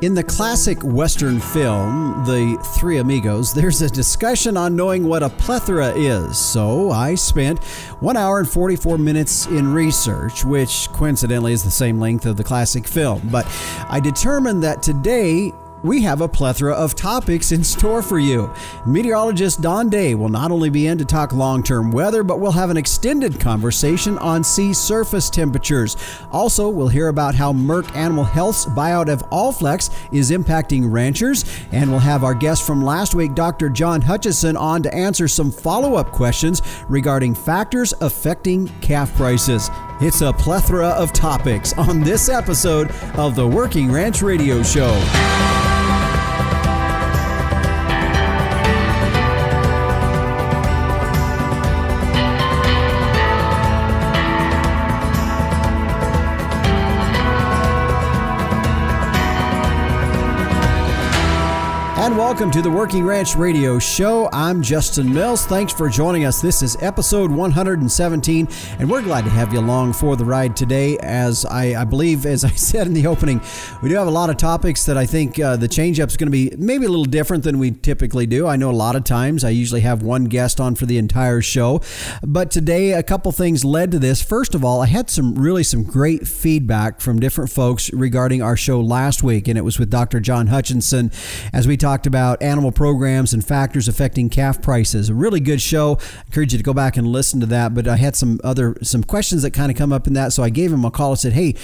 In the classic Western film, The Three Amigos, there's a discussion on knowing what a plethora is. So I spent 1 hour and 44 minutes in research, which coincidentally is the same length of the classic film. But I determined that today we have a plethora of topics in store for you. Meteorologist Don Day will not only be in to talk long-term weather, but we'll have an extended conversation on sea surface temperatures. Also, we'll hear about how Merck Animal Health's buyout of Allflex is impacting ranchers, and we'll have our guest from last week, Dr. John Hutchison, on to answer some follow-up questions regarding factors affecting calf prices. It's a plethora of topics on this episode of the Working Ranch Radio Show. And welcome to the Working Ranch Radio Show. I'm Justin Mills. Thanks for joining us. This is episode 117, and we're glad to have you along for the ride today. As I believe, as I said in the opening, we do have a lot of topics that I think the change-up is going to be maybe a little different than we typically do. I know a lot of times I usually have one guest on for the entire show, but today a couple things led to this. First of all, I had some great feedback from different folks regarding our show last week, and it was with Dr. John Hutchison as we talked about animal programs and factors affecting calf prices. A really good show. I encourage you to go back and listen to that. But I had some questions that kind of come up in that, so I gave him a call and said, "Hey,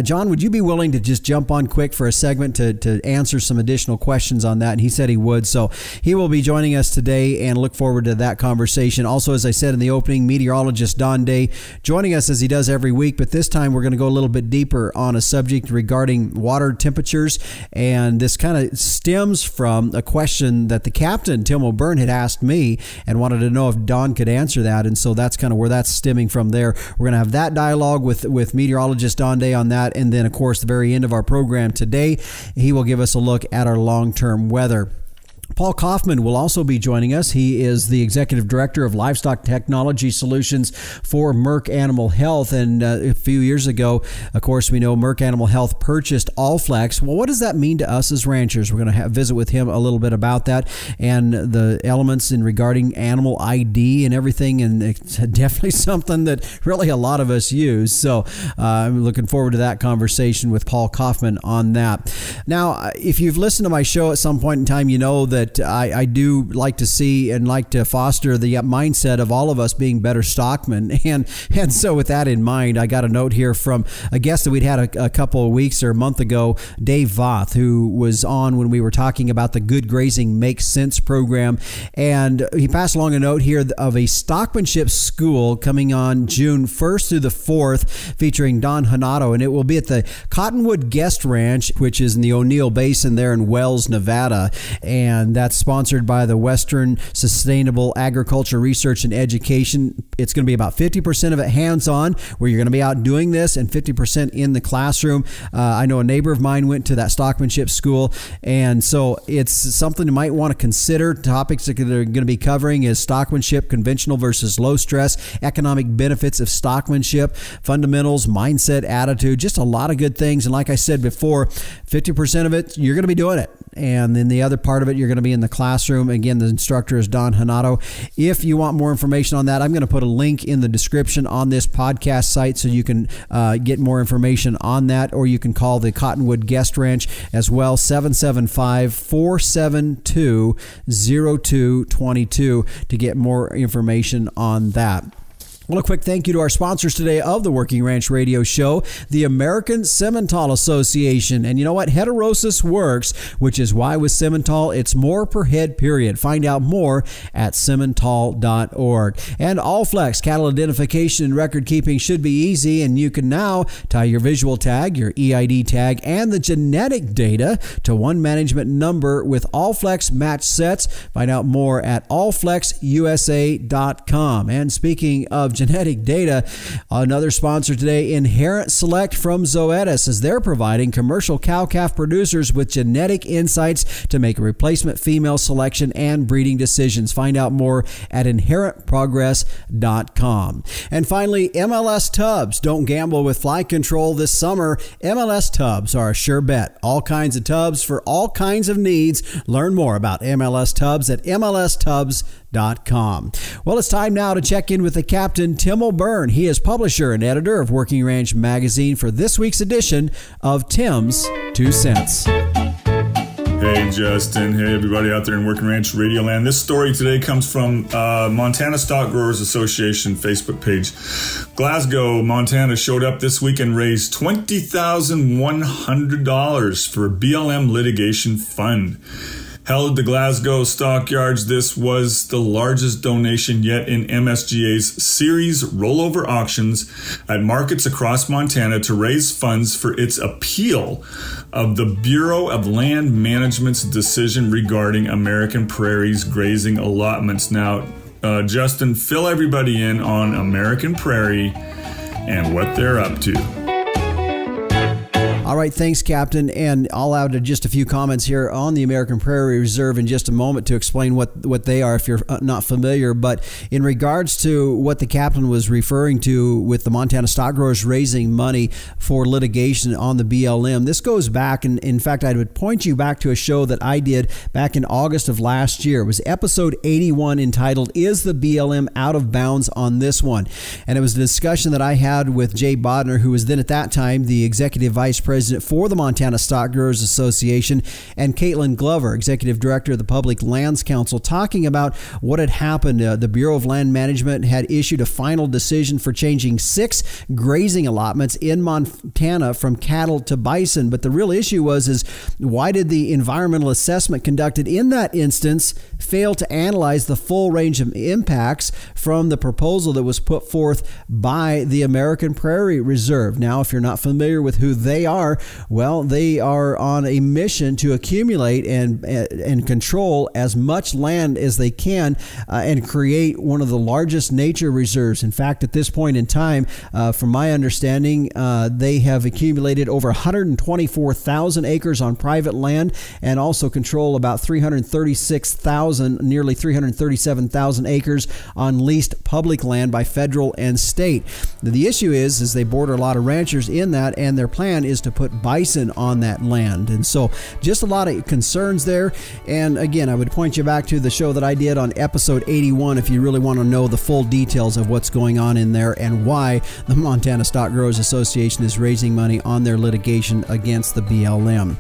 John, would you be willing to just jump on quick for a segment to answer some additional questions on that?" And he said he would. So he will be joining us today, and look forward to that conversation. Also, as I said in the opening, meteorologist Don Day joining us as he does every week. But this time we're going to go a little bit deeper on a subject regarding water temperatures, and this kind of stems from a question that the captain, Tim O'Byrne, had asked me and wanted to know if Don could answer that. And so that's kind of where that's stemming from there. We're going to have that dialogue with meteorologist Don Day on that. And then, of course, the very end of our program today, he will give us a look at our long-term weather. Paul Kaufman will also be joining us. He is the Executive Director of Livestock Technology Solutions for Merck Animal Health. And a few years ago, of course, we know Merck Animal Health purchased Allflex. Well, what does that mean to us as ranchers? We're going to visit with him a little bit about that and the elements in regarding animal ID and everything. And it's definitely something that really a lot of us use. So I'm looking forward to that conversation with Paul Kaufman on that. Now, if you've listened to my show at some point in time, you know that I do like to see and like to foster the mindset of all of us being better stockmen. And so with that in mind, I got a note here from a guest that we'd had a couple of weeks or a month ago, Dave Voth, who was on when we were talking about the Good Grazing Makes Sense program. And he passed along a note here of a stockmanship school coming on June 1st through the 4th featuring Don Hanato. And it will be at the Cottonwood Guest Ranch, which is in the O'Neill Basin there in Wells, Nevada. And that's sponsored by the Western Sustainable Agriculture Research and Education. It's going to be about 50% of it hands-on, where you're going to be out doing this, and 50% in the classroom. I know a neighbor of mine went to that stockmanship school, and so it's something you might want to consider. Topics that they're going to be covering is stockmanship, conventional versus low stress, economic benefits of stockmanship, fundamentals, mindset, attitude, just a lot of good things. And like I said before, 50% of it, you're going to be doing it. And then the other part of it, you're going to be in the classroom. Again, the instructor is Don Hanato. If you want more information on that, I'm going to put a link in the description on this podcast site so you can get more information on that, or you can call the Cottonwood Guest Ranch as well, 775-472-0222 to get more information on that. Well, a quick thank you to our sponsors today of the Working Ranch Radio Show, the American Simmental Association. And you know what? Heterosis works, which is why with Simmental, it's more per head, period. Find out more at simmental.org. And Allflex, cattle identification and record keeping should be easy, and you can now tie your visual tag, your EID tag, and the genetic data to one management number with Allflex match sets. Find out more at allflexusa.com. And speaking of genetic data. Another sponsor today, Inherent Select from Zoetis, as they're providing commercial cow-calf producers with genetic insights to make a replacement female selection and breeding decisions. Find out more at inherentprogress.com. And finally, MLS Tubs. Don't gamble with fly control this summer. MLS Tubs are a sure bet. All kinds of tubs for all kinds of needs. Learn more about MLS Tubs at mlstubs.com. Well, it's time now to check in with the captain, Tim O'Byrne. He is publisher and editor of Working Ranch Magazine for this week's edition of Tim's 2 Cents. Hey, Justin. Hey, everybody out there in Working Ranch Radio Land. This story today comes from Montana Stock Growers Association Facebook page. Glasgow, Montana showed up this week and raised $20,100 for BLM litigation fund. Held at the Glasgow stockyards, this was the largest donation yet in MSGA's series rollover auctions at markets across Montana to raise funds for its appeal of the Bureau of Land Management's decision regarding American Prairie's grazing allotments. Now, Justin, fill everybody in on American Prairie and what they're up to. All right, thanks, Captain. And I'll add just a few comments here on the American Prairie Reserve in just a moment to explain what they are if you're not familiar. But in regards to what the Captain was referring to with the Montana stock growers raising money for litigation on the BLM, this goes back, and in fact, I would point you back to a show that I did back in August of last year. It was episode 81 entitled, Is the BLM Out of Bounds on This One? And it was a discussion that I had with Jay Bodner, who was then at that time the Executive Vice President for the Montana Stock Growers Association, and Caitlin Glover, Executive Director of the Public Lands Council, talking about what had happened. The Bureau of Land Management had issued a final decision for changing 6 grazing allotments in Montana from cattle to bison. But the real issue is why did the environmental assessment conducted in that instance fail to analyze the full range of impacts from the proposal that was put forth by the American Prairie Reserve? Now, if you're not familiar with who they are, well, they are on a mission to accumulate and control as much land as they can and create one of the largest nature reserves. In fact, at this point in time, from my understanding, they have accumulated over 124,000 acres on private land and also control about 336,000, nearly 337,000 acres on leased public land by federal and state. The issue is they border a lot of ranchers in that, and their plan is to put bison on that land. And so just a lot of concerns there. And again, I would point you back to the show that I did on episode 81 if you really want to know the full details of what's going on in there and why the Montana Stock Growers Association is raising money on their litigation against the BLM.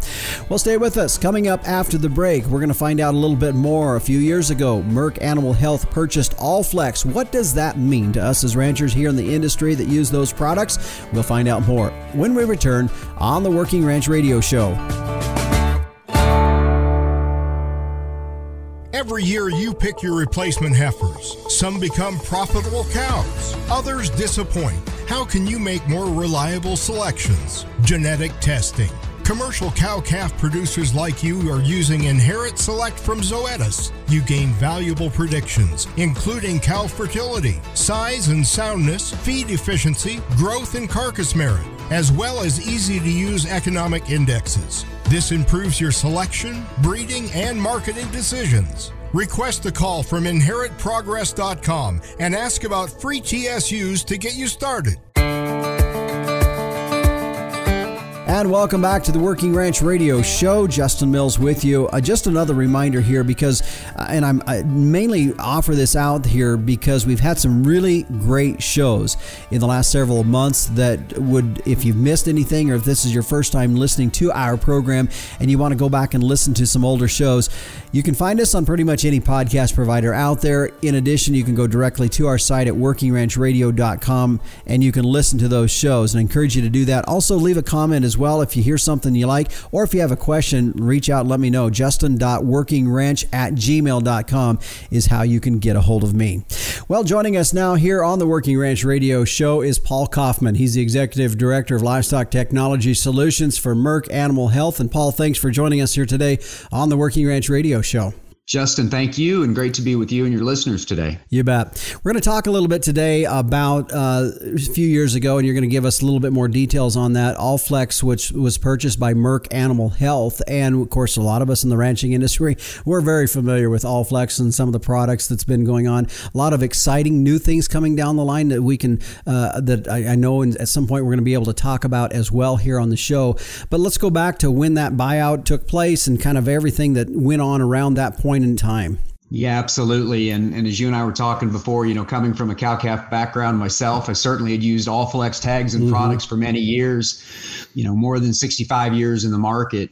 Well, stay with us. Coming up after the break, we're going to find out a little bit more. A few years ago, Merck Animal Health purchased Allflex. What does that mean to us as ranchers here in the industry that use those products? We'll find out more when we return on the Working Ranch Radio Show. Every year you pick your replacement heifers. Some become profitable cows. Others disappoint. How can you make more reliable selections? Genetic testing. Commercial cow-calf producers like you are using Inherent Select from Zoetis. You gain valuable predictions, including cow fertility, size and soundness, feed efficiency, growth and carcass merit, as well as easy-to-use economic indexes. This improves your selection, breeding, and marketing decisions. Request a call from inherentprogress.com and ask about free TSUs to get you started. And welcome back to the Working Ranch Radio Show. Justin Mills with you. Just another reminder here because, and I mainly offer this out here because we've had some really great shows in the last several months that would, if you've missed anything or if this is your first time listening to our program and you want to go back and listen to some older shows, you can find us on pretty much any podcast provider out there. In addition, you can go directly to our site at workingranchradio.com and you can listen to those shows, and I encourage you to do that. Also, leave a comment as well if you hear something you like, or if you have a question, reach out and let me know. justin.workingranch@gmail.com is how you can get a hold of me. Well, joining us now here on the Working Ranch Radio Show is Paul Kaufman. He's the Executive Director of Livestock Technology Solutions for Merck Animal Health. And Paul, thanks for joining us here today on the Working Ranch Radio Show. Justin, thank you, and great to be with you and your listeners today. You bet. We're going to talk a little bit today about a few years ago, and you're going to give us a little bit more details on that. Allflex, which was purchased by Merck Animal Health, and of course, a lot of us in the ranching industry, we're very familiar with Allflex and some of the products that's been going on. A lot of exciting new things coming down the line that we can, that I know at some point we're going to be able to talk about as well here on the show. But let's go back to when that buyout took place and kind of everything that went on around that point in time. Yeah, absolutely. And as you and I were talking before, coming from a cow-calf background myself, I certainly had used Allflex tags and products for many years, more than 65 years in the market.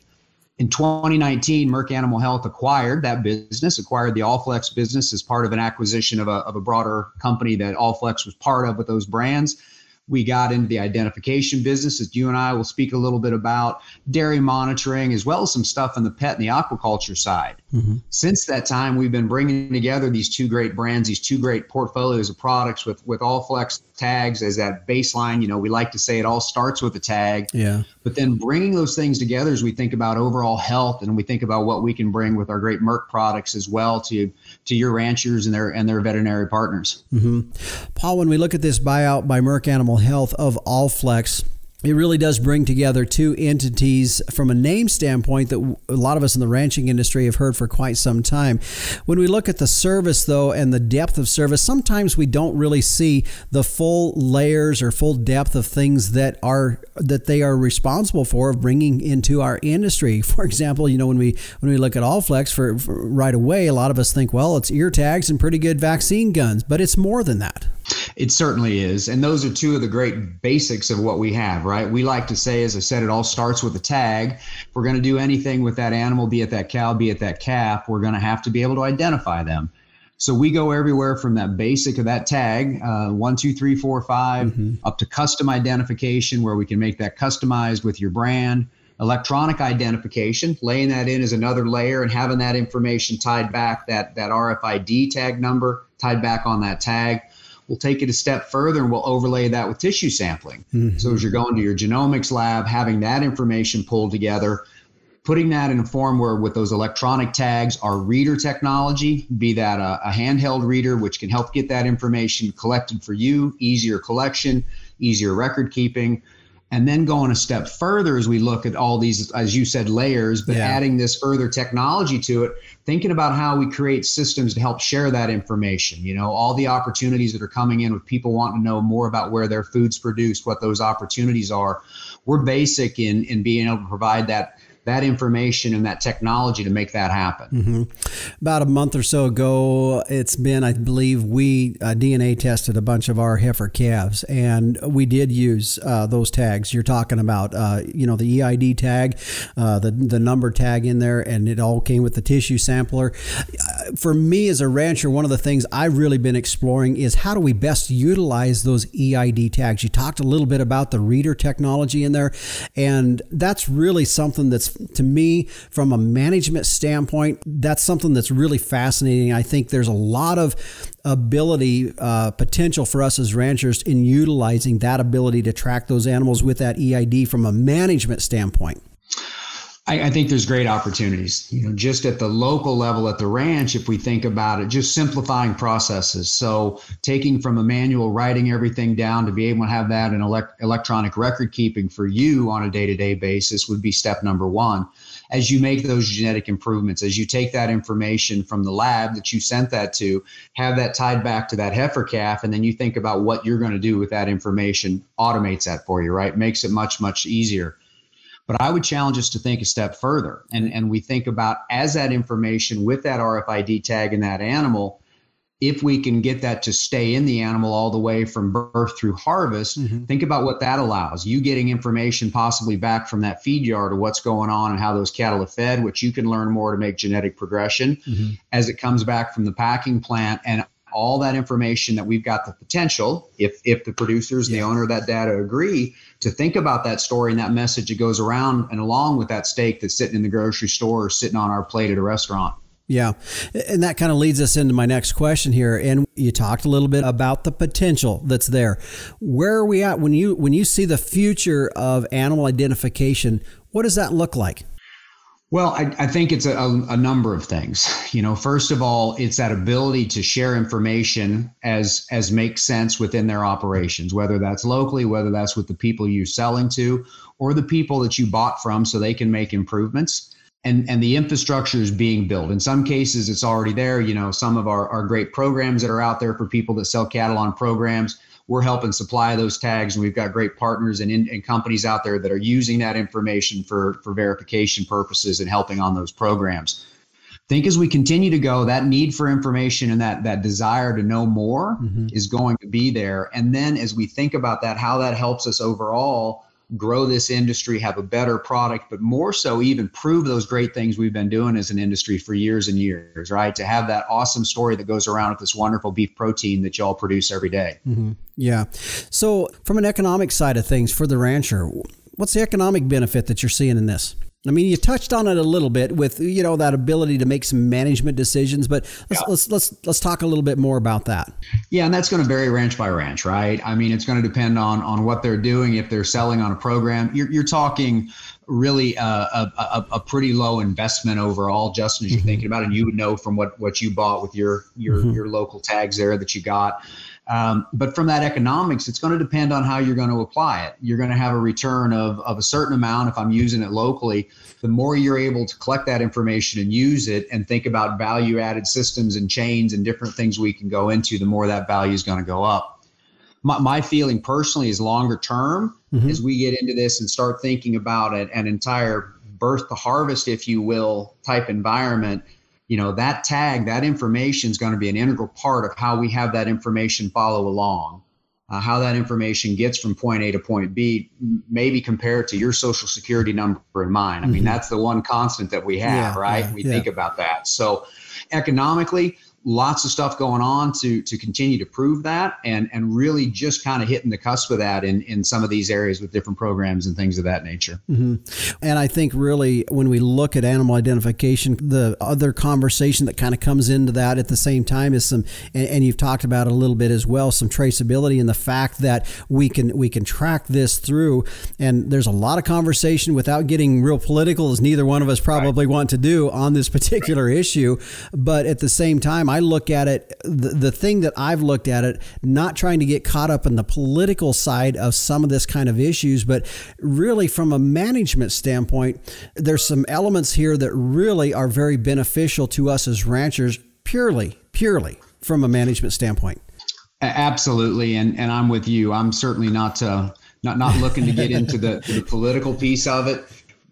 In 2019, Merck Animal Health acquired the Allflex business as part of an acquisition of a broader company that Allflex was part of with those brands. We got into the identification business, as you and I will speak a little bit about, dairy monitoring, as well as some stuff in the pet and the aquaculture side. Since that time, we've been bringing together these two great brands, these two great portfolios of products with Allflex tags as that baseline. We like to say it all starts with a tag. Yeah. But then bringing those things together as we think about overall health and we think about what we can bring with our great Merck products as well to your ranchers and their veterinary partners. Paul, when we look at this buyout by Merck Animal Health of Allflex, it really does bring together two entities from a name standpoint that a lot of us in the ranching industry have heard for quite some time. When we look at the service, though, and the depth of service, sometimes we don't really see the full layers or full depth of things that they are responsible for of bringing into our industry. For example, when we look at Allflex for right away, a lot of us think, well, it's ear tags and pretty good vaccine guns, but it's more than that. It certainly is. And those are two of the great basics of what we have, right? We like to say, as I said, it all starts with a tag. If we're going to do anything with that animal, be it that cow, be it that calf, we're going to have to be able to identify them. So we go everywhere from that basic of that tag, 1, 2, 3, 4, 5, up to custom identification, where we can make that customized with your brand. Electronic identification, laying that in as another layer and having that information tied back, that RFID tag number tied back on that tag. We'll take it a step further and we'll overlay that with tissue sampling. So as you're going to your genomics lab, having that information pulled together, putting that in a form where with those electronic tags, our reader technology, be that a handheld reader, which can help get that information collected for you, easier collection, easier record keeping. And then going a step further as we look at all these, as you said, layers, but adding this further technology to it, thinking about how we create systems to help share that information, all the opportunities that are coming in with people wanting to know more about where their food's produced, what those opportunities are. We're basic in being able to provide that information and that technology to make that happen. About a month or so ago, it's been, I believe, we DNA tested a bunch of our heifer calves, and we did use those tags you're talking about, the EID tag, the number tag in there, and it all came with the tissue sampler. For me as a rancher, one of the things I've really been exploring is how do we best utilize those EID tags? You talked a little bit about the reader technology in there, and that's really something that's, to me, from a management standpoint, that's something that's really fascinating. I think there's a lot of ability, potential for us as ranchers in utilizing that ability to track those animals with that EID from a management standpoint. I think there's great opportunities, just at the local level at the ranch, if we think about it, just simplifying processes. So taking from a manual, writing everything down to be able to have that in electronic record keeping for you on a day-to-day basis would be step number one. As you make those genetic improvements, as you take that information from the lab that you sent that to, have that tied back to that heifer calf, and then you think about what you're going to do with that information, automates that for you, right? Makes it much, much easier. But I would challenge us to think a step further. And we think about, as that information with that RFID tag in that animal, if we can get that to stay in the animal all the way from birth through harvest, think about what that allows. You getting information possibly back from that feed yard of what's going on and how those cattle are fed, which you can learn more to make genetic progression as it comes back from the packing plant, and all that information that we've got the potential, if the producers, the owner of that data agree, to think about that story and that message that goes around and along with that steak that's sitting in the grocery store or sitting on our plate at a restaurant. Yeah. And that kind of leads us into my next question here. And you talked a little bit about the potential that's there. Where are we at when you see the future of animal identification? What does that look like? Well, I think it's a number of things. First of all, it's that ability to share information as makes sense within their operations, whether that's locally, whether that's with the people you're selling to, or the people that you bought from, so they can make improvements. And the infrastructure is being built. In some cases, it's already there. Some of our great programs that are out there for people that sell cattle on programs, we're helping supply those tags, and we've got great partners and companies out there that are using that information for verification purposes and helping on those programs. I think as we continue to go, that need for information and that desire to know more is going to be there. And then as we think about that, how that helps us overall grow this industry, have a better product, but more so even prove those great things we've been doing as an industry for years and years, right? To have that awesome story that goes around with this wonderful beef protein that y'all produce every day. Yeah. So from an economic side of things for the rancher, what's the economic benefit that you're seeing in this? I mean, you touched on it a little bit with, that ability to make some management decisions, but let's talk a little bit more about that. Yeah, and that's going to vary ranch by ranch, right? I mean, it's going to depend on what they're doing. If they're selling on a program, you're talking really a pretty low investment overall, Justin, as you're thinking about it. And you would know from what you bought with your local tags there that you got. But from that economics, it's going to depend on how you're going to apply it. You're going to have a return of a certain amount if I'm using it locally. The more you're able to collect that information and use it and think about value added systems and chains and different things we can go into, the more that value is going to go up. My feeling personally is longer term as we get into this and start thinking about an entire birth to harvest, if you will, type environment. That tag, that information is going to be an integral part of how we have that information follow along, how that information gets from point A to point B, maybe compared to your social security number and mine. I mean, that's the one constant that we have, right? We think about that. So economically, lots of stuff going on to continue to prove that and really just kind of hitting the cusp of that in some of these areas with different programs and things of that nature. And I think really when we look at animal identification, the other conversation that kind of comes into that at the same time is and you've talked about it a little bit as well, some traceability and the fact that we can track this through. And there's a lot of conversation without getting real political, as neither one of us probably want to do on this particular issue. But at the same time, I look at it, the thing that I've looked at it, not trying to get caught up in the political side of some of this kind of issues, but really from a management standpoint, there's some elements here that really are very beneficial to us as ranchers, purely from a management standpoint. Absolutely. And I'm with you. I'm certainly not looking to get into the political piece of it.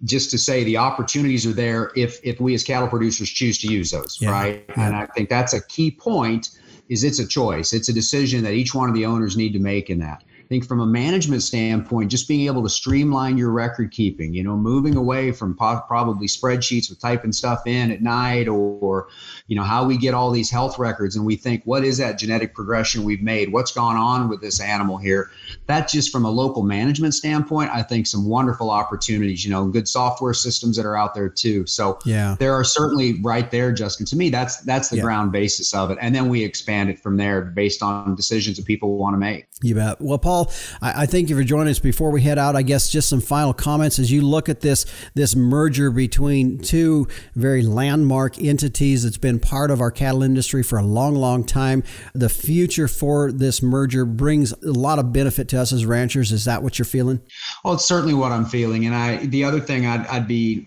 Just to say the opportunities are there if we as cattle producers choose to use those, right? Yeah. And I think that's a key point, is it's a choice. It's a decision that each one of the owners need to make in that. I think from a management standpoint, just being able to streamline your record keeping, moving away from probably spreadsheets with typing stuff in at night or how we get all these health records and we think, what is that genetic progression we've made? What's gone on with this animal here? That's just from a local management standpoint, I think some wonderful opportunities, good software systems that are out there too. So there are certainly right there, Justin, to me, that's the ground basis of it. And then we expand it from there based on decisions that people want to make. You bet. Well, Paul, I thank you for joining us. Before we head out, I guess just some final comments as you look at this merger between two very landmark entities that's been part of our cattle industry for a long, long time. The future for this merger brings a lot of benefit to us as ranchers. Is that what you're feeling? Well, it's certainly what I'm feeling. And the other thing I'd be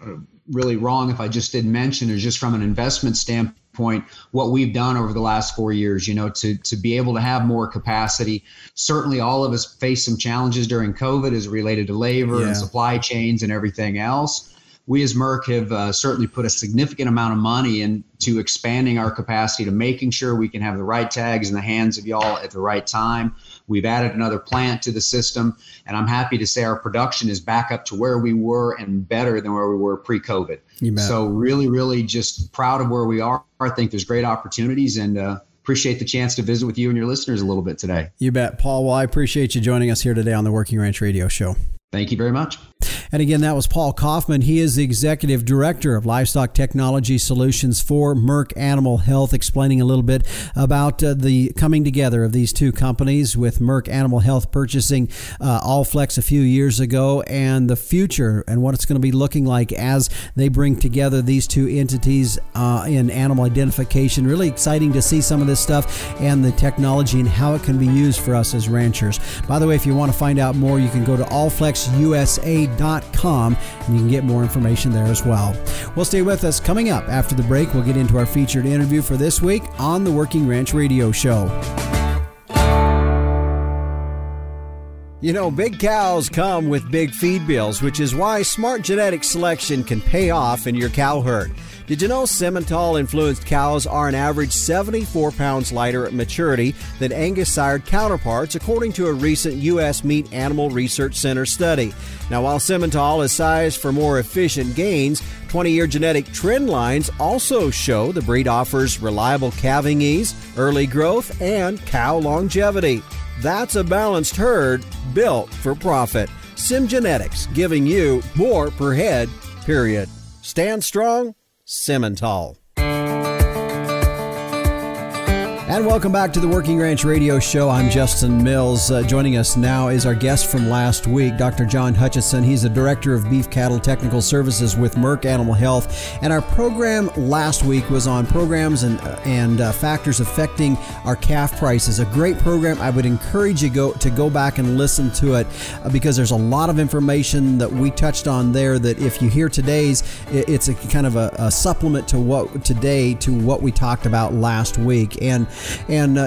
really wrong if I just didn't mention is just from an investment standpoint, what we've done over the last 4 years, to be able to have more capacity. Certainly all of us faced some challenges during COVID as related to labor and supply chains and everything else. We as Merck have certainly put a significant amount of money into expanding our capacity to making sure we can have the right tags in the hands of y'all at the right time. We've added another plant to the system, and I'm happy to say our production is back up to where we were and better than where we were pre-COVID. So really, really just proud of where we are. I think there's great opportunities and appreciate the chance to visit with you and your listeners a little bit today. You bet, Paul. Well, I appreciate you joining us here today on the Working Ranch Radio Show. Thank you very much. And again, that was Paul Kaufman. He is the Executive Director of Livestock Technology Solutions for Merck Animal Health, explaining a little bit about the coming together of these two companies, with Merck Animal Health purchasing Allflex a few years ago, and the future and what it's going to be looking like as they bring together these two entities in animal identification. Really exciting to see some of this stuff and the technology and how it can be used for us as ranchers. By the way, if you want to find out more, you can go to allflexusa.com and you can get more information there as well. Well, stay with us. Coming up after the break, we'll get into our featured interview for this week on the Working Ranch Radio Show. You know, big cows come with big feed bills, which is why smart genetic selection can pay off in your cow herd. Did you know Simmental-influenced cows are an average 74 pounds lighter at maturity than Angus-sired counterparts, according to a recent U.S. Meat Animal Research Center study? Now, while Simmental is sized for more efficient gains, 20-year genetic trend lines also show the breed offers reliable calving ease, early growth, and cow longevity. That's a balanced herd built for profit. SimGenetics, giving you more per head, period. Stand strong, Simmental. And welcome back to the Working Ranch Radio Show. I'm Justin Mills. Joining us now is our guest from last week, Dr. John Hutchison. He's the Director of Beef Cattle Technical Services with Merck Animal Health. And our program last week was on programs and factors affecting our calf prices. A great program. I would encourage you to go back and listen to it because there's a lot of information that we touched on there that if you hear today's, it's a kind of a supplement to what we talked about last week. And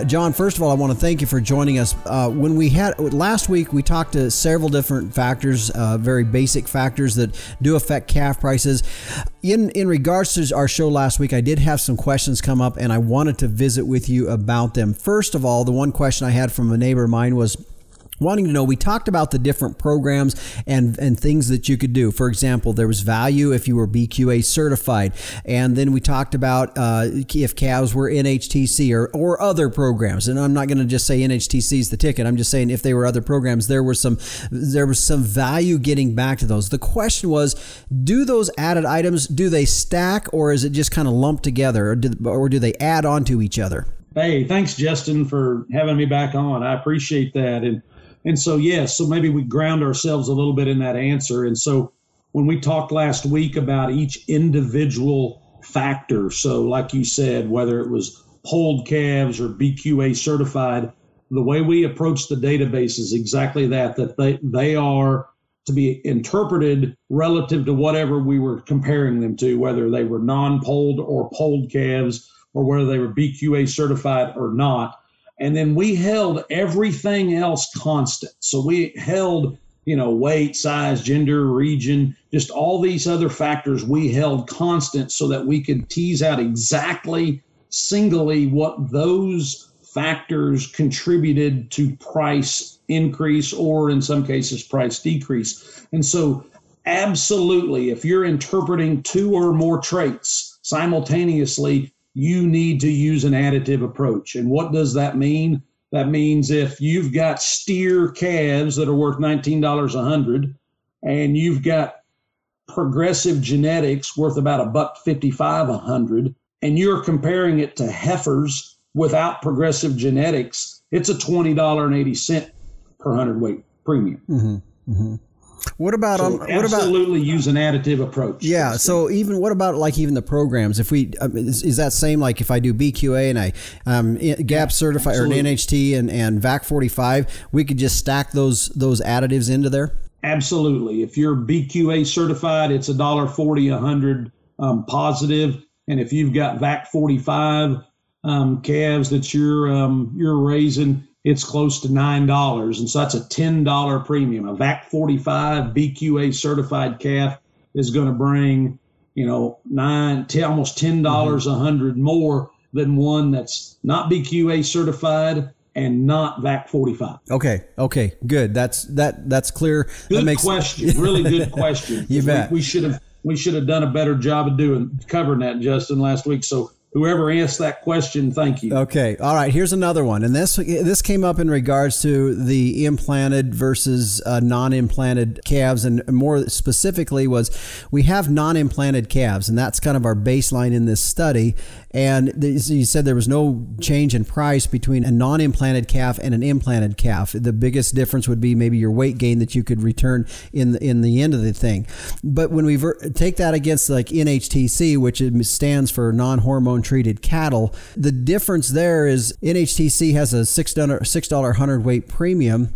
John, first of all, I want to thank you for joining us. When we had last week, we talked to several different factors, very basic factors that do affect calf prices. In regards to our show last week, I did have some questions come up, and I wanted to visit with you about them. First of all, the one question I had from a neighbor of mine was wanting to know, we talked about the different programs and things that you could do. For example, there was value if you were BQA certified. And then we talked about if calves were NHTC or other programs. And I'm not going to just say NHTC is the ticket. I'm just saying if they were other programs, there was some value getting back to those. The question was, do those added items, do they stack, or is it just kind of lumped together, or do they add on to each other? Hey, thanks, Justin, for having me back on. I appreciate that. And so, yes, so maybe we ground ourselves a little bit in that answer. And so when we talked last week about each individual factor, so like you said, whether it was polled calves or BQA certified, the way we approach the database is exactly that they are to be interpreted relative to whatever we were comparing them to, whether they were non-polled or polled calves or whether they were BQA certified or not. And then we held everything else constant. So we held, weight, size, gender, region, just all these other factors we held constant so that we could tease out exactly singly what those factors contributed to price increase or in some cases price decrease. And so absolutely, if you're interpreting two or more traits simultaneously, you need to use an additive approach. And what does that mean? That means if you've got steer calves that are worth $19 a hundred, and you've got progressive genetics worth about $1.55 a hundred, and you're comparing it to heifers without progressive genetics, it's a $20.80 per hundredweight premium. Mm-hmm. Mm-hmm. What about absolutely use an additive approach? Yeah. So what about even the programs? If we is that same like if I do BQA and I GAP certified or an NHT and VAC 45, we could just stack those additives into there? Absolutely. If you're BQA certified, it's $1.40 a hundred positive, and if you've got VAC 45 calves that you're raising, it's close to $9. And so that's a $10 premium. A VAC 45 BQA certified calf is going to bring, almost $10 a hundred more than one that's not BQA certified and not VAC 45. Okay. Good. That's clear. Good question. Really good question. You bet. We should have done a better job of covering that, Justin, last week. So whoever asked that question, thank you. Okay. All right. Here's another one. And this came up in regards to the implanted versus non-implanted calves. And more specifically was we have non-implanted calves, and that's kind of our baseline in this study. And you said there was no change in price between a non-implanted calf and an implanted calf. The biggest difference would be maybe your weight gain that you could return in the end of the thing. But when we take that against like NHTC, which stands for non-hormone treated cattle, the difference there is NHTC has a $6 hundredweight premium.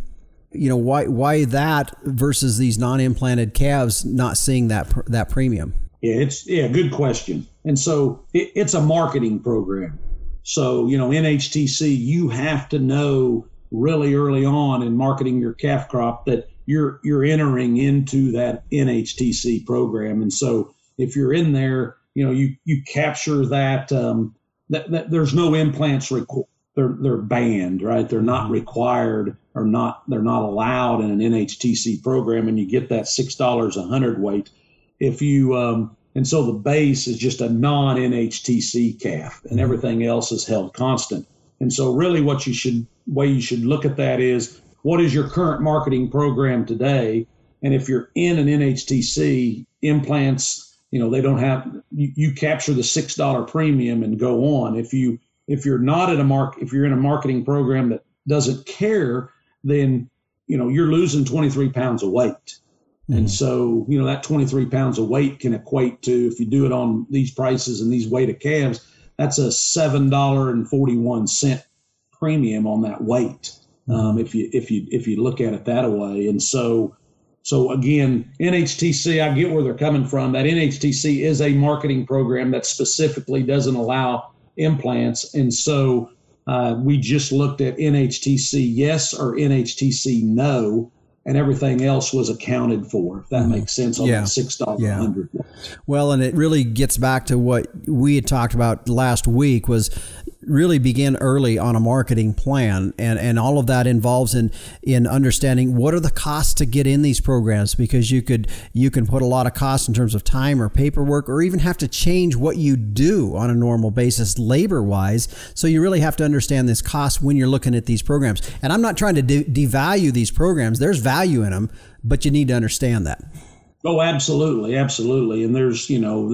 You know, why that versus these non-implanted calves not seeing that premium? Yeah, good question. And so it's a marketing program. So, you know, NHTC, you have to know really early on in marketing your calf crop that you're entering into that NHTC program. And so if you're in there, you know, you capture that, that there's no implants they're banned, right? They're not required or they're not allowed in an NHTC program, and you get that $6 a hundredweight. If you and so the base is just a non-NHTC calf, and everything else is held constant. And so really way you should look at that is, what is your current marketing program today? And if you're in an NHTC, implants, you know, they don't have, you capture the $6 premium and go on. If you're not at if you're in a marketing program that doesn't care, then, you know, you're losing 23 pounds of weight. And so, you know, that 23 pounds of weight can equate to, if you do it on these prices and these weight of calves, that's a $7.41 premium on that weight. If you look at it that way. And so again, NHTC, I get where they're coming from. That NHTC is a marketing program that specifically doesn't allow implants. And so we just looked at NHTC yes or NHTC no, and everything else was accounted for, if that makes sense, on that $6 a hundred. Well, and it really gets back to what we had talked about last week, was really begin early on a marketing plan, and all of that involves in understanding what are the costs to get in these programs, because you can put a lot of costs in terms of time or paperwork, or even have to change what you do on a normal basis labor wise. So you really have to understand this cost when you're looking at these programs. And I'm not trying to devalue these programs. There's value in them, but you need to understand that. Oh, absolutely. Absolutely. And there's, you know,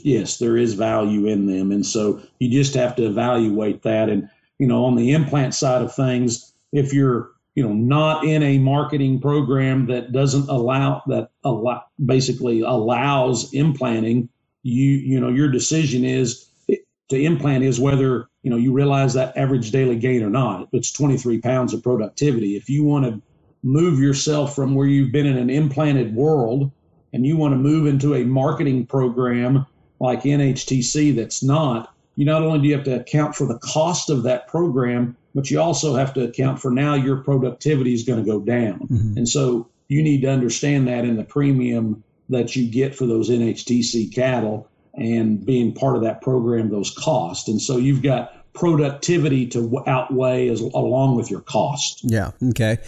yes, there is value in them. And so you just have to evaluate that. And, you know, on the implant side of things, if you're, you know, not in a marketing program that basically allows implanting, you know, your decision is to implant is whether, you know, you realize that average daily gain or not. It's 23 pounds of productivity. If you want to move yourself from where you've been in an implanted world and you want to move into a marketing program like NHTC that's not, you not only do you have to account for the cost of that program, but you also have to account for now your productivity is going to go down. And so you need to understand that in the premium that you get for those NHTC cattle and being part of that program, those costs. And so you've got productivity to outweigh along with your cost. Yeah. Okay.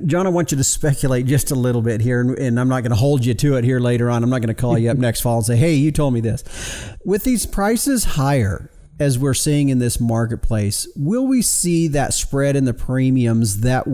John, I want you to speculate just a little bit here, and I'm not going to hold you to it here later on. I'm not going to call you up next fall and say, hey, you told me this. With these prices higher, as we're seeing in this marketplace, will we see that spread in the premiums that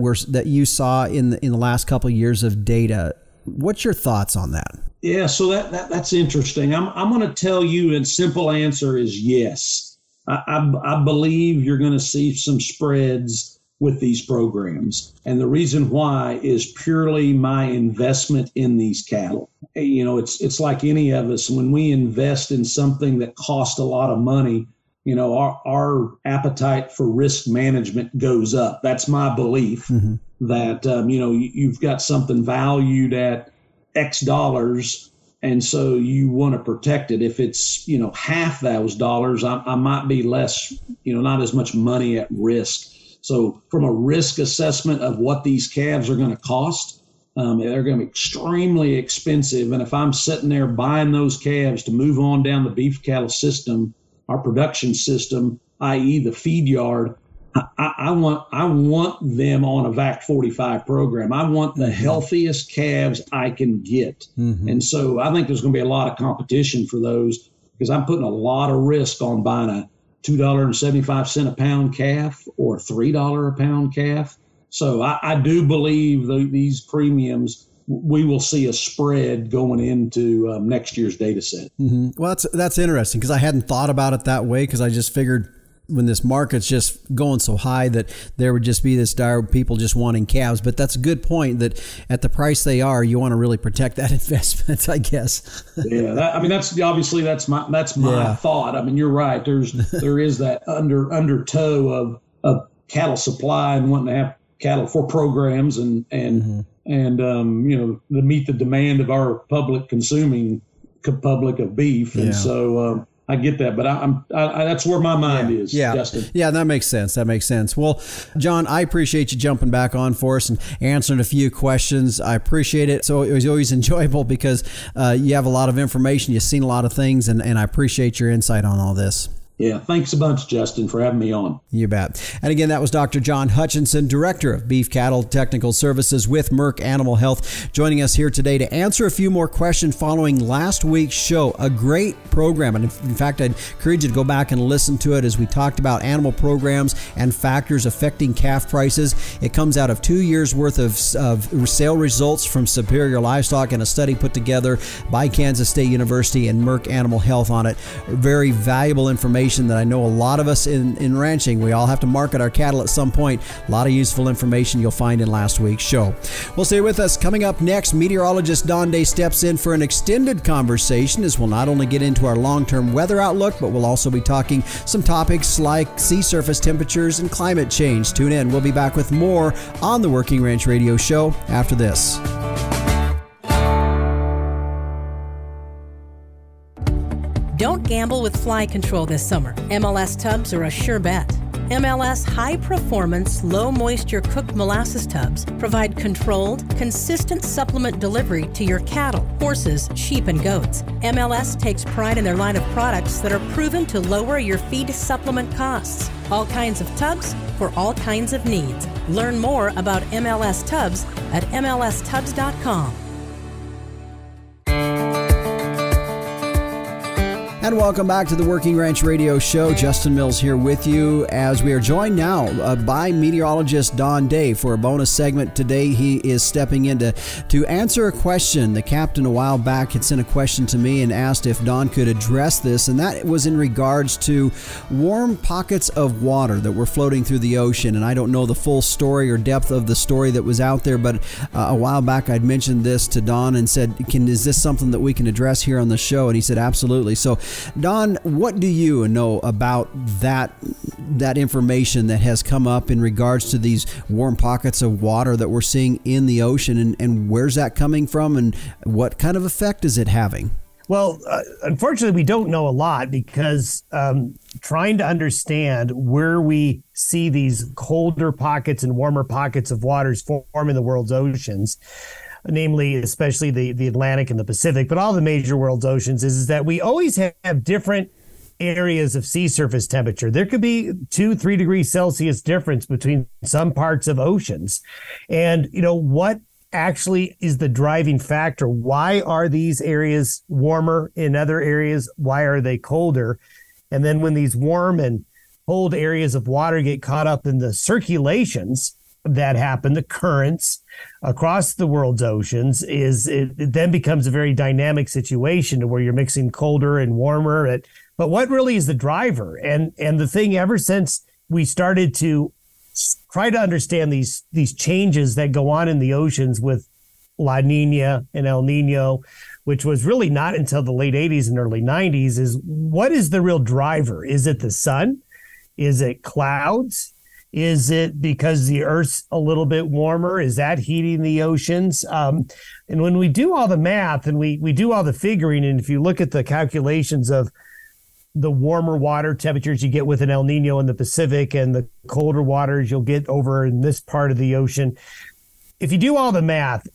you saw in the last couple of years of data? What's your thoughts on that? Yeah, so that's interesting. I'm going to tell you, and simple answer is yes. I believe you're going to see some spreads with these programs. And the reason why is purely my investment in these cattle. You know, it's like any of us. When we invest in something that costs a lot of money, you know, our appetite for risk management goes up. That's my belief that, you know, you've got something valued at X dollars, and so you want to protect it. If it's, you know, half those dollars, I might be less, you know, not as much money at risk. So from a risk assessment of what these calves are going to cost, they're going to be extremely expensive. And if I'm sitting there buying those calves to move on down the beef cattle system, our production system, i.e. the feed yard, I want them on a VAC 45 program. I want the healthiest calves I can get. And so I think there's going to be a lot of competition for those. because I'm putting a lot of risk on buying a $2.75 a pound calf or $3 a pound calf. So I do believe these premiums, we will see a spread going into next year's data set. Mm-hmm. Well, that's interesting, because I hadn't thought about it that way, because I just figured when this market's just going so high that there would just be this dire people just wanting calves. But that's a good point, that at the price they are, you want to really protect that investment, I guess. Yeah, that's my thought. I mean, you're right. There is that undertow of cattle supply and wanting to have cattle for programs and to meet the demand of our public consuming public of beef. And so I get that, but I that's where my mind is, Justin. Yeah, that makes sense. Well, John, I appreciate you jumping back on for us and answering a few questions. I appreciate it. So it was always enjoyable, because you have a lot of information. You've seen a lot of things, and I appreciate your insight on all this. Yeah, thanks a bunch, Justin, for having me on. You bet. And again, that was Dr. John Hutchinson, Director of Beef Cattle Technical Services with Merck Animal Health, joining us here today to answer a few more questions following last week's show. A great program. And in fact, I'd encourage you to go back and listen to it, as we talked about animal programs and factors affecting calf prices. It comes out of 2 years worth of sale results from Superior Livestock, and a study put together by Kansas State University and Merck Animal Health on it. Very valuable information that I know a lot of us in ranching, we all have to market our cattle at some point. A lot of useful information you'll find in last week's show. Well, stay with us. Coming up next, meteorologist Don Day steps in for an extended conversation, as we'll not only get into our long-term weather outlook, but we'll also be talking some topics like sea surface temperatures and climate change. Tune in. We'll be back with more on the Working Ranch Radio Show after this. Don't gamble with fly control this summer. MLS tubs are a sure bet. MLS high-performance, low-moisture cooked molasses tubs provide controlled, consistent supplement delivery to your cattle, horses, sheep, and goats. MLS takes pride in their line of products that are proven to lower your feed supplement costs. All kinds of tubs for all kinds of needs. Learn more about MLS tubs at mlstubs.com. And welcome back to the Working Ranch Radio Show. Justin Mills here with you, as we are joined now by meteorologist Don Day for a bonus segment today. He is stepping in to answer a question. The captain a while back had sent a question to me and asked if Don could address this, and that was in regards to warm pockets of water that were floating through the ocean. And I don't know the full story or depth of the story that was out there, but a while back I'd mentioned this to Don and said, is this something that we can address here on the show? And he said, absolutely. So Don, what do you know about that information that has come up in regards to these warm pockets of water that we're seeing in the ocean, and where's that coming from, and what kind of effect is it having? Well, unfortunately, we don't know a lot, because trying to understand where we see these colder pockets and warmer pockets of waters form in the world's oceans, namely, especially the Atlantic and the Pacific, but all the major world's oceans, is that we always have different areas of sea surface temperature. There could be 2-3 degrees Celsius difference between some parts of oceans. And, what actually is the driving factor? Why are these areas warmer in other areas? Why are they colder? And then when these warm and cold areas of water get caught up in the circulations that happen, the currents across the world's oceans, it then becomes a very dynamic situation to where you're mixing colder and warmer. But what really is the driver? And the thing, ever since we started to try to understand these changes that go on in the oceans with La Nina and El Nino, which was really not until the late 80s and early 90s, is what is the real driver? Is it the sun? Is it clouds? Is it because the Earth's a little bit warmer? Is that heating the oceans? And when we do all the math and we do all the figuring, and if you look at the calculations of the warmer water temperatures you get with an El Nino in the Pacific and the colder waters you'll get over in this part of the ocean, if you do all the math,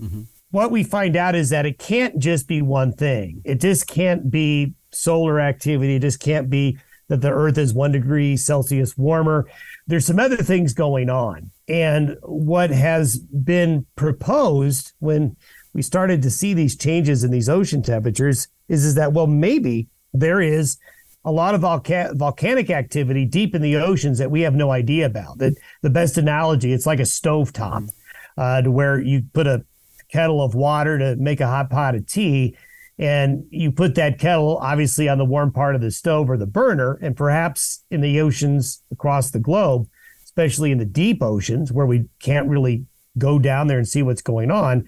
what we find out is that it can't just be one thing. It just can't be solar activity. It just can't be that the Earth is 1 degree Celsius warmer. There's some other things going on. And what has been proposed when we started to see these changes in these ocean temperatures is that, well, maybe there is a lot of volcanic activity deep in the oceans that we have no idea about. That the best analogy, it's like a stovetop, to where you put a kettle of water to make a hot pot of tea, and you put that kettle obviously on the warm part of the stove or the burner, and perhaps in the oceans across the globe, especially in the deep oceans where we can't really go down there and see what's going on,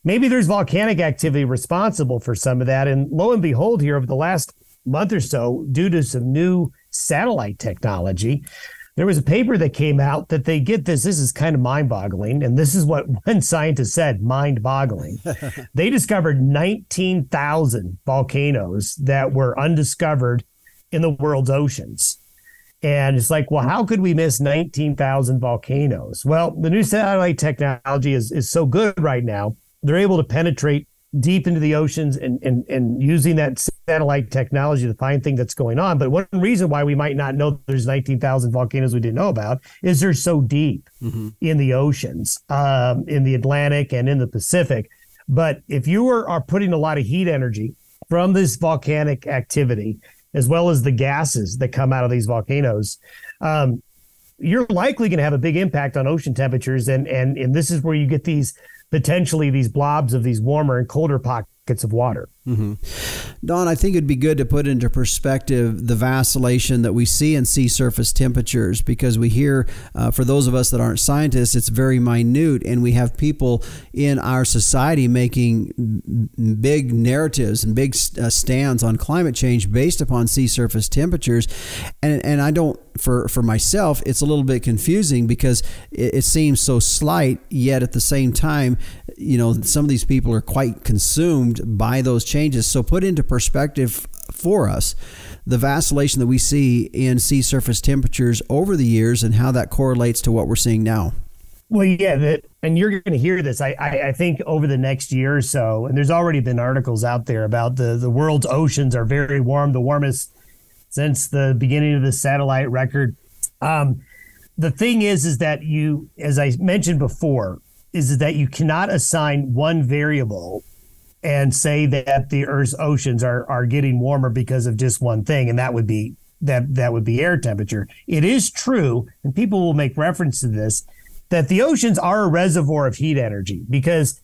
maybe there's volcanic activity responsible for some of that. And lo and behold, here over the last month or so, due to some new satellite technology, there was a paper that came out that they get this is kind of mind-boggling, and this is what one scientist said, mind-boggling. They discovered 19,000 volcanoes that were undiscovered in the world's oceans. And it's like, well, how could we miss 19,000 volcanoes? Well, the new satellite technology is so good right now. They're able to penetrate deep into the oceans and using that satellite technology to find things that's going on. But one reason why we might not know there's 19,000 volcanoes we didn't know about is they're so deep in the oceans, in the Atlantic and in the Pacific. But if you are putting a lot of heat energy from this volcanic activity, as well as the gases that come out of these volcanoes, you're likely going to have a big impact on ocean temperatures. And this is where you get potentially these blobs of these warmer and colder pockets of water. Don, I think it'd be good to put into perspective the vacillation that we see in sea surface temperatures, because we hear, for those of us that aren't scientists, it's very minute, and we have people in our society making big narratives and big stands on climate change based upon sea surface temperatures. And I don't, for myself, it's a little bit confusing because it seems so slight, yet at the same time, some of these people are quite consumed by those changes. So put into perspective for us the vacillation that we see in sea surface temperatures over the years and how that correlates to what we're seeing now. Well, yeah, and you're going to hear this, I think, over the next year or so. And there's already been articles out there about the world's oceans are very warm, the warmest since the beginning of the satellite record. The thing is that you, as I mentioned before, is that you cannot assign one variable and say that the Earth's oceans are getting warmer because of just one thing, and that would be air temperature. It is true, and people will make reference to this, that the oceans are a reservoir of heat energy, because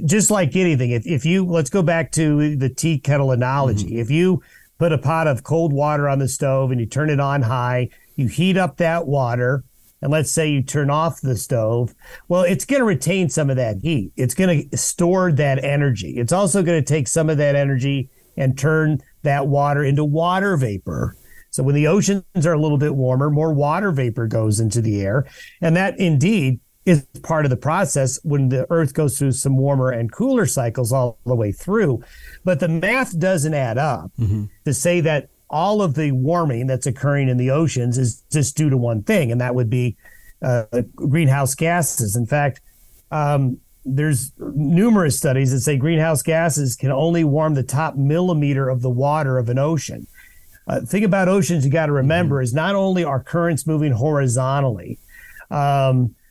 just like anything, if you, let's go back to the tea kettle analogy. If you put a pot of cold water on the stove and you turn it on high, you heat up that water, and let's say you turn off the stove, well, it's going to retain some of that heat. It's going to store that energy. It's also going to take some of that energy and turn that water into water vapor. So when the oceans are a little bit warmer, more water vapor goes into the air. And that indeed is part of the process when the Earth goes through some warmer and cooler cycles all the way through. But the math doesn't add up to say that all of the warming that's occurring in the oceans is just due to one thing, and that would be greenhouse gases. In fact, there's numerous studies that say greenhouse gases can only warm the top millimeter of the water of an ocean. Thing about oceans you got to remember is not only are currents moving horizontally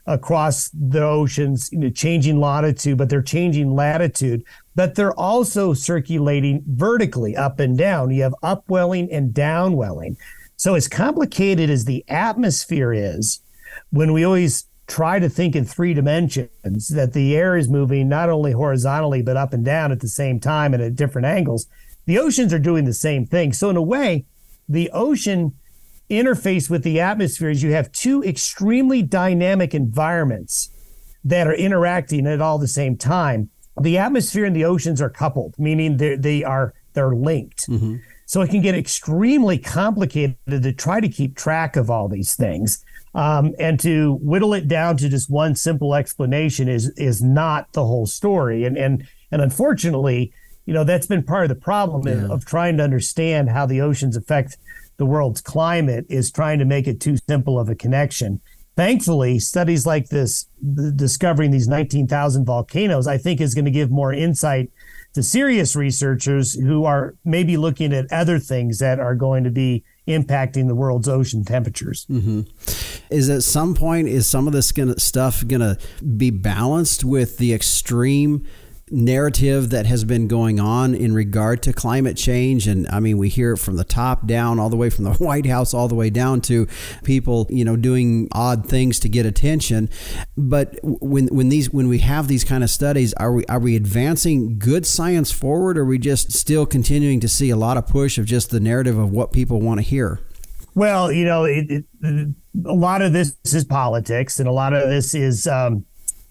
across the oceans, changing latitude, but they're changing latitude, but they're also circulating vertically up and down. You have upwelling and downwelling. So as complicated as the atmosphere is, when we always try to think in three dimensions, that the air is moving not only horizontally, but up and down at the same time and at different angles, the oceans are doing the same thing. So in a way, the ocean interface with the atmosphere is you have two extremely dynamic environments that are interacting at all the same time. The atmosphere and the oceans are coupled, meaning they're linked. So it can get extremely complicated to try to keep track of all these things. And to whittle it down to just one simple explanation is not the whole story. And unfortunately, that's been part of the problem of trying to understand how the oceans affect the world's climate, is trying to make it too simple of a connection. Thankfully, studies like this, discovering these 19,000 volcanoes, I think is going to give more insight to serious researchers who are maybe looking at other things that are going to be impacting the world's ocean temperatures. Is at some point, is some of this stuff going to be balanced with the extreme narrative that has been going on in regard to climate change. And I mean, we hear it from the top down, all the way from the White House, all the way down to people, doing odd things to get attention. But when we have these kind of studies, are we advancing good science forward, or are we just still continuing to see a lot of push of just the narrative of what people want to hear? Well, a lot of this is politics, and a lot of this is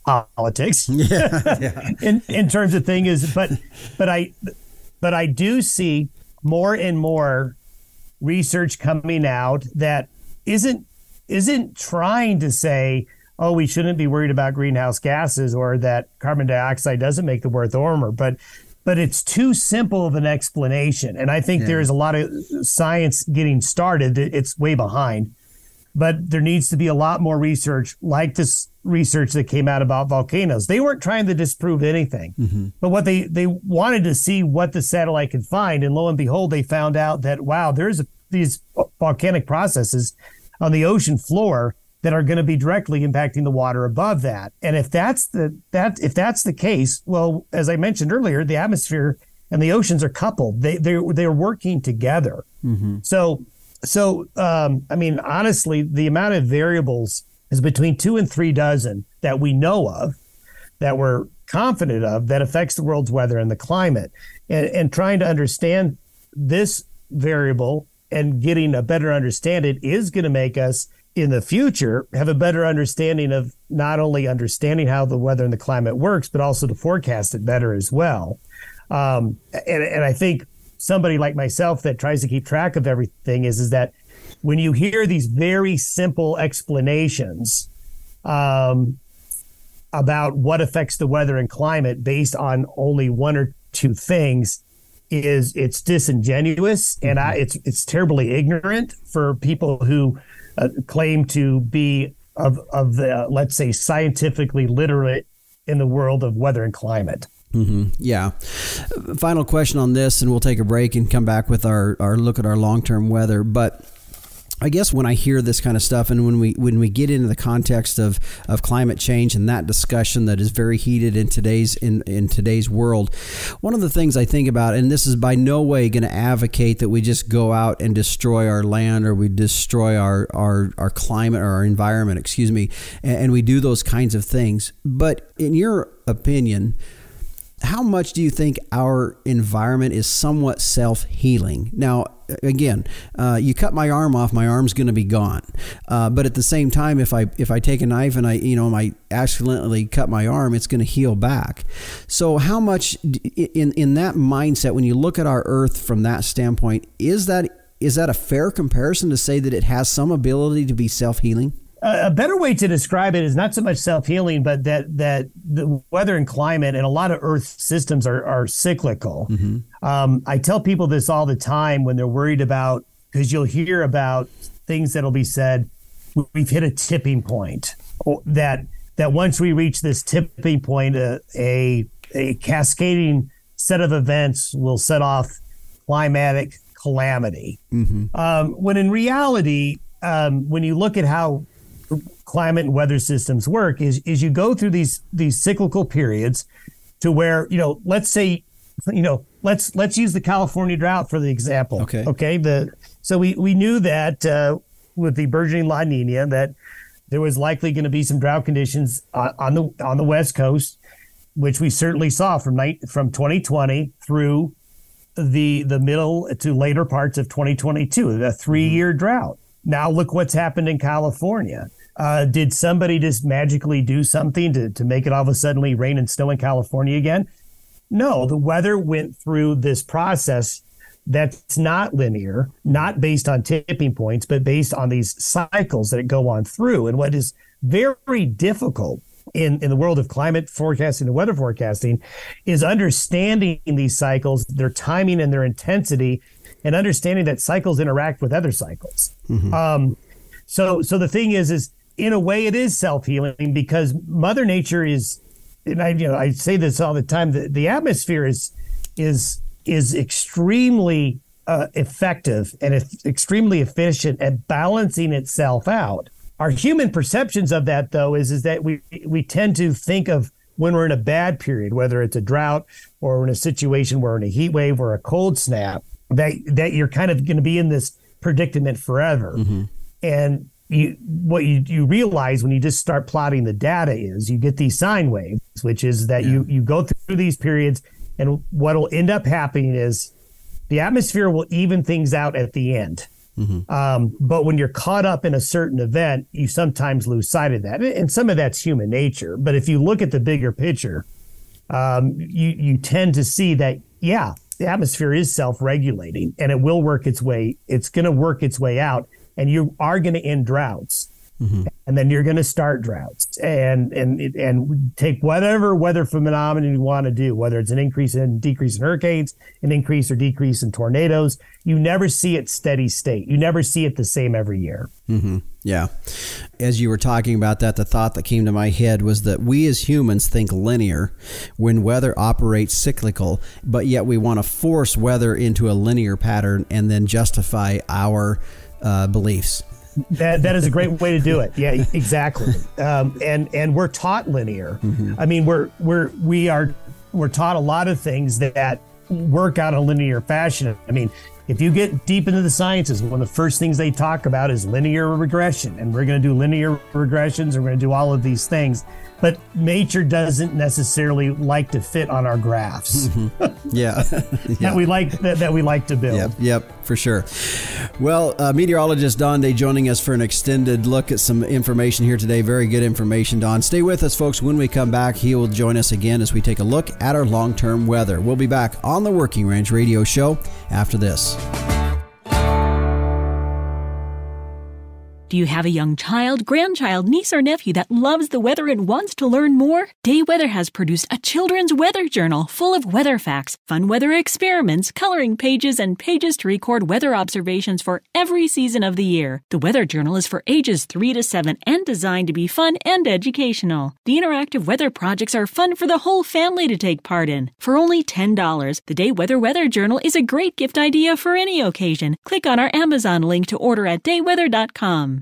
politics. Yeah. in terms of things, but I do see more and more research coming out that isn't trying to say, oh, we shouldn't be worried about greenhouse gases, or that carbon dioxide doesn't make the earth warmer, but it's too simple of an explanation. And I think there's a lot of science getting started. It's way behind. But there needs to be a lot more research, like this research that came out about volcanoes. They weren't trying to disprove anything, but what they wanted to see what the satellite could find. And lo and behold, they found out that, wow, there's these volcanic processes on the ocean floor that are going to be directly impacting the water above that. And if that's the case, well, as I mentioned earlier, the atmosphere and the oceans are coupled. They're working together. So, I mean, honestly, the amount of variables is between 2 and 3 dozen that we know of, that we're confident of, that affects the world's weather and the climate. And trying to understand this variable and getting a better understanding is going to make us, in the future, have a better understanding of not only understanding how the weather and the climate works, but also to forecast it better as well. And I think somebody like myself that tries to keep track of everything is that when you hear these very simple explanations about what affects the weather and climate based on only 1 or 2 things, it's disingenuous, and it's terribly ignorant for people who claim to be of the, let's say, scientifically literate in the world of weather and climate. Yeah. Final question on this, and we'll take a break and come back with our look at our long-term weather. But I guess when I hear this kind of stuff, and when we get into the context of climate change and that discussion that is very heated in today's world, one of the things I think about, and this is by no way going to advocate that we just go out and destroy our land, or we destroy our climate, or our environment, and we do those kinds of things. But in your opinion, how much do you think our environment is somewhat self-healing? Now, again, you cut my arm off, my arm's going to be gone. But at the same time, if I take a knife and I accidentally cut my arm, it's going to heal back. So how much in that mindset, when you look at our Earth from that standpoint, is that a fair comparison to say that it has some ability to be self-healing? A better way to describe it is not so much self-healing, but that the weather and climate and a lot of Earth systems are cyclical. I tell people this all the time when they're worried about, because you'll hear about things that'll be said, we've hit a tipping point, that once we reach this tipping point, a cascading set of events will set off climatic calamity. When in reality, when you look at how climate and weather systems work, is you go through these cyclical periods to where, let's say, let's use the California drought for the example. Okay. So we knew that with the burgeoning La Nina, that there was likely going to be some drought conditions on the West Coast, which we certainly saw from 2020 through the middle to later parts of 2022, a 3-year drought. Now look what's happened in California. Did somebody just magically do something to make it all of a sudden rain and snow in California again? No, the weather went through this process that's not linear, not based on tipping points, but based on these cycles that go on through. And what is very difficult in the world of climate forecasting and weather forecasting is understanding these cycles, their timing and their intensity, and understanding that cycles interact with other cycles. So the thing is in a way it is self-healing, because Mother Nature is, and I say this all the time, the atmosphere is extremely effective and extremely efficient at balancing itself out. Our human perceptions of that, though, is that we tend to think of when we're in a bad period, whether it's a drought or in a situation where we're in a heat wave or a cold snap, that you're kind of going to be in this predicament forever. And what you realize when you just start plotting the data is you get these sine waves, which is that you go through these periods, and what will end up happening is the atmosphere will even things out at the end. But when you're caught up in a certain event, you sometimes lose sight of that. And some of that's human nature. But if you look at the bigger picture, you tend to see that, the atmosphere is self-regulating, and it will work its way. It's going to work its way out, and you are going to end droughts. And then you're going to start droughts and take whatever weather phenomenon you want to do, whether it's an increase and decrease in hurricanes, an increase or decrease in tornadoes. You never see it steady state. You never see it the same every year. Yeah. As you were talking about that, the thought that came to my head was that we as humans think linear when weather operates cyclical, but yet we want to force weather into a linear pattern and then justify our beliefs. That is a great way to do it. Yeah, exactly. And we're taught linear. I mean, we're taught a lot of things that work out in a linear fashion. I mean, if you get deep into the sciences, one of the first things they talk about is linear regression, and we're going to do linear regressions, and we're going to do all of these things. But nature doesn't necessarily like to fit on our graphs. That we like to build. Yep, for sure. Well, meteorologist Don Day joining us for an extended look at some information here today. Very good information, Don. Stay with us, folks. When we come back, he will join us again as we take a look at our long-term weather. We'll be back on the Working Ranch Radio Show after this. Do you have a young child, grandchild, niece, or nephew that loves the weather and wants to learn more? Day Weather has produced a children's weather journal full of weather facts, fun weather experiments, coloring pages, and pages to record weather observations for every season of the year. The weather journal is for ages 3 to 7 and designed to be fun and educational. The interactive weather projects are fun for the whole family to take part in. For only $10, the Day Weather Journal is a great gift idea for any occasion. Click on our Amazon link to order at dayweather.com.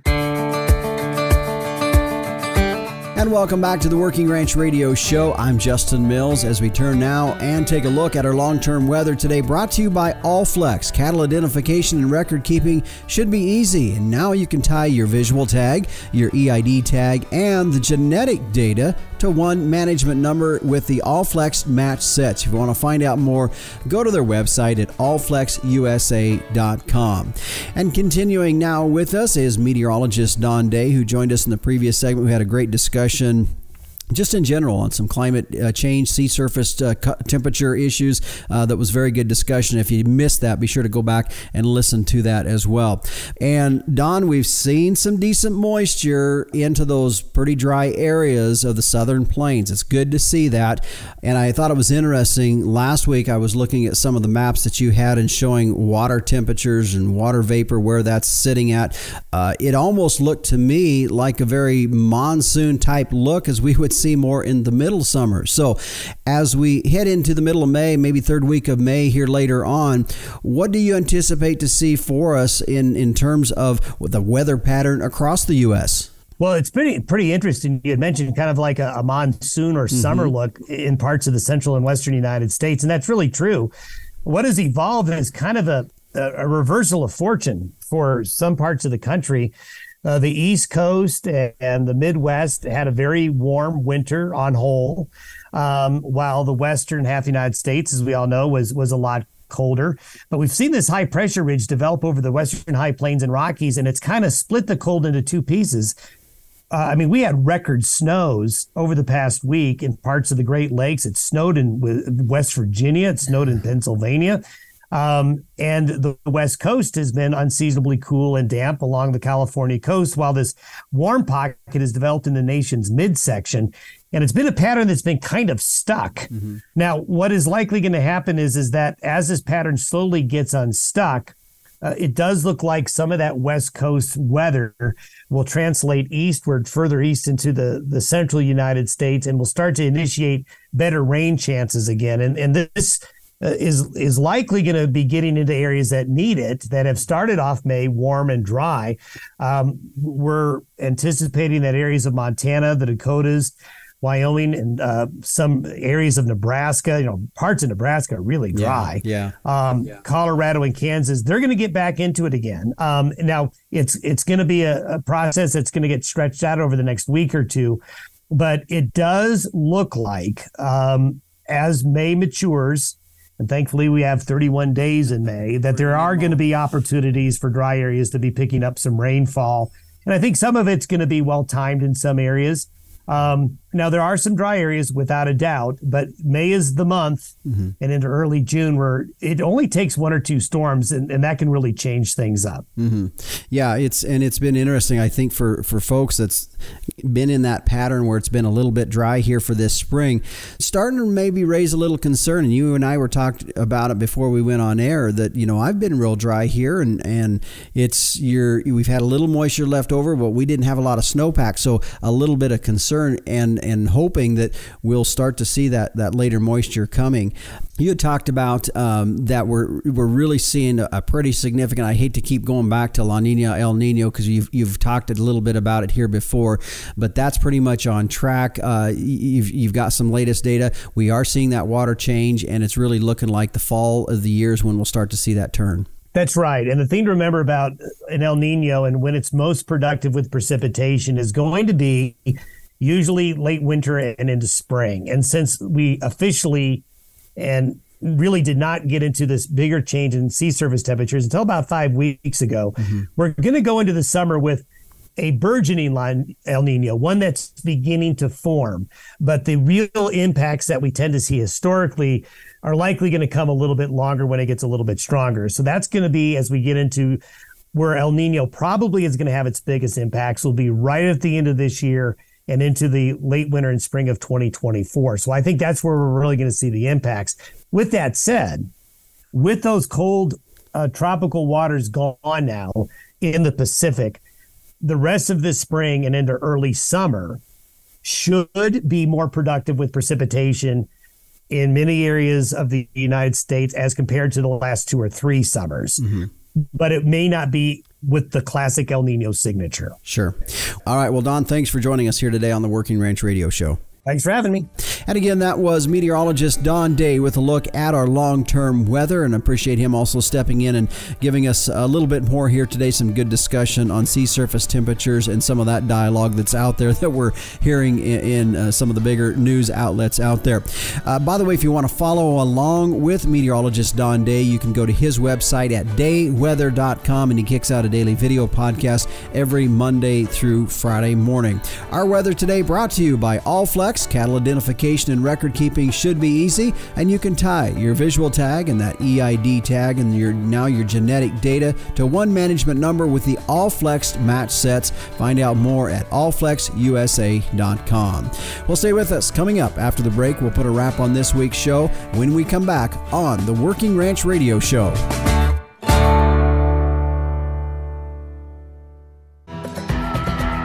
And welcome back to the Working Ranch Radio Show. I'm Justin Mills as we turn now and take a look at our long-term weather today, brought to you by Allflex. Cattle identification and record keeping should be easy. And now you can tie your visual tag, your EID tag, and the genetic data to one management number with the Allflex match sets. If you want to find out more, go to their website at allflexusa.com. And continuing now with us is meteorologist Don Day, who joined us in the previous segment. We had a great discussion just in general on some climate change, sea surface temperature issues. That was very good discussion. If you missed that, be sure to go back and listen to that as well. And Don, we've seen some decent moisture into those pretty dry areas of the southern plains. It's good to see that. And I thought it was interesting. Last week, I was looking at some of the maps that you had and showing water temperatures and water vapor, where that's sitting at. It almost looked to me like a very monsoon type look, as we would see more in the middle summer. So as we head into the middle of May, maybe third week of May here later on, what do you anticipate to see for us in terms of the weather pattern across the U.S.? Well, it's pretty interesting. You had mentioned kind of like a monsoon or summer look in parts of the central and western United States, and that's really true. What has evolved is kind of a reversal of fortune for some parts of the country. The East Coast and the Midwest had a very warm winter on whole, while the western half of the United States, as we all know, was a lot colder. But we've seen this high pressure ridge develop over the western high plains and Rockies, and it's kind of split the cold into two pieces. I mean, we had record snows over the past week in parts of the Great Lakes. It snowed in West Virginia. It snowed in Pennsylvania. And the West Coast has been unseasonably cool and damp along the California coast, while this warm pocket has developed in the nation's midsection. And it's been a pattern that's been kind of stuck. Now, what is likely going to happen is that as this pattern slowly gets unstuck, it does look like some of that West Coast weather will translate eastward, further east into the central United States, and will start to initiate better rain chances again. And this is likely going to be getting into areas that need it, that have started off May warm and dry. We're anticipating that areas of Montana, the Dakotas, Wyoming and some areas of Nebraska. Parts of Nebraska are really dry. Colorado and Kansas, they're going to get back into it again. Now, it's going to be a process that's going to get stretched out over the next week or two, but it does look like as May matures, and thankfully we have 31 days in May, that there are going to be opportunities for dry areas to be picking up some rainfall. And I think some of it's going to be well-timed in some areas. Now, there are some dry areas without a doubt, but May is the month and into early June where it only takes one or two storms, and that can really change things up. Yeah, it's been interesting, I think, for folks that's been in that pattern where it's been a little bit dry here for this spring, starting to maybe raise a little concern. And you and I were talking about it before we went on air that, I've been real dry here and we've had a little moisture left over, but we didn't have a lot of snowpack. So a little bit of concern and hoping that we'll start to see that later moisture coming. You had talked about that we're really seeing a pretty significant, I hate to keep going back to La Nina, El Nino, because you've talked a little bit about it here before, but that's pretty much on track. You've got some latest data. We are seeing that water change, and it's really looking like the fall of the years when we'll start to see that turn. That's right. And the thing to remember about an El Nino and when it's most productive with precipitation is going to be usually late winter and into spring. And since we officially and really did not get into this bigger change in sea surface temperatures until about 5 weeks ago, we're going to go into the summer with a burgeoning line El Nino, one that's beginning to form. But the real impacts that we tend to see historically are likely going to come a little bit longer when it gets a little bit stronger. So that's going to be, as we get into where El Nino probably is going to have its biggest impacts, will be right at the end of this year and into the late winter and spring of 2024. So I think that's where we're really going to see the impacts. With that said, with those cold tropical waters gone now in the Pacific, the rest of this spring and into early summer should be more productive with precipitation in many areas of the United States as compared to the last 2 or 3 summers. But it may not be with the classic El Nino signature. Sure. All right. Well, Don, thanks for joining us here today on the Working Ranch Radio Show. Thanks for having me. And again, that was meteorologist Don Day with a look at our long-term weather, and I appreciate him also stepping in and giving us a little bit more here today, some good discussion on sea surface temperatures and some of that dialogue that's out there that we're hearing in some of the bigger news outlets out there. By the way, if you want to follow along with meteorologist Don Day, you can go to his website at dayweather.com, and he kicks out a daily video podcast every Monday through Friday morning. Our weather today brought to you by Allflex. Cattle identification and record keeping should be easy, and you can tie your visual tag and that EID tag and your genetic data to one management number with the Allflex match sets. Find out more at allflexusa.com. Well, stay with us. Coming up after the break, we'll put a wrap on this week's show when we come back on the Working Ranch Radio Show.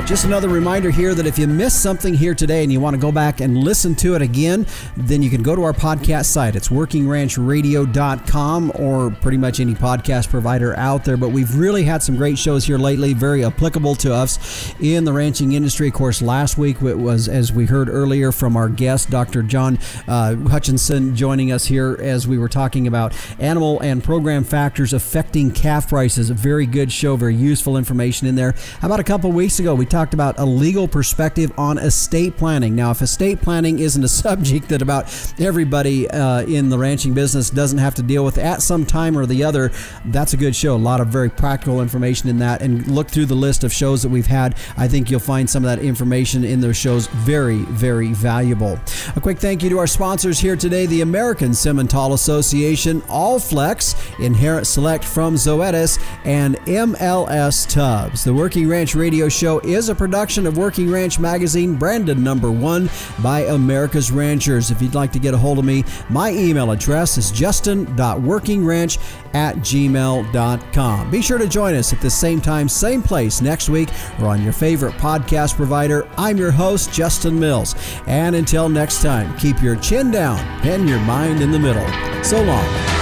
Just another reminder here that if you missed something here today and you want to go back and listen to it again, then you can go to our podcast site. It's workingranchradio.com or pretty much any podcast provider out there. But we've really had some great shows here lately, very applicable to us in the ranching industry. Of course, last week it was, as we heard earlier from our guest, Dr. John Hutchinson, joining us here as we were talking about animal and program factors affecting calf prices. A very good show, very useful information in there. About a couple weeks ago, we talked about a legal perspective on estate planning. Now, if estate planning isn't a subject that about everybody in the ranching business doesn't have to deal with at some time or the other, that's a good show. A lot of very practical information in that. And look through the list of shows that we've had. I think you'll find some of that information in those shows very, very valuable. A quick thank you to our sponsors here today, the American Simmental Association, Allflex, Inherent Select from Zoetis, and MLS Tubs. The Working Ranch Radio Show is a production of Working Ranch Magazine, branded #1 by America's Ranchers. If you'd like to get a hold of me, my email address is justin.workingranch@gmail.com. Be sure to join us at the same time, same place next week or on your favorite podcast provider. I'm your host, Justin Mills. And until next time, keep your chin down and your mind in the middle. So long.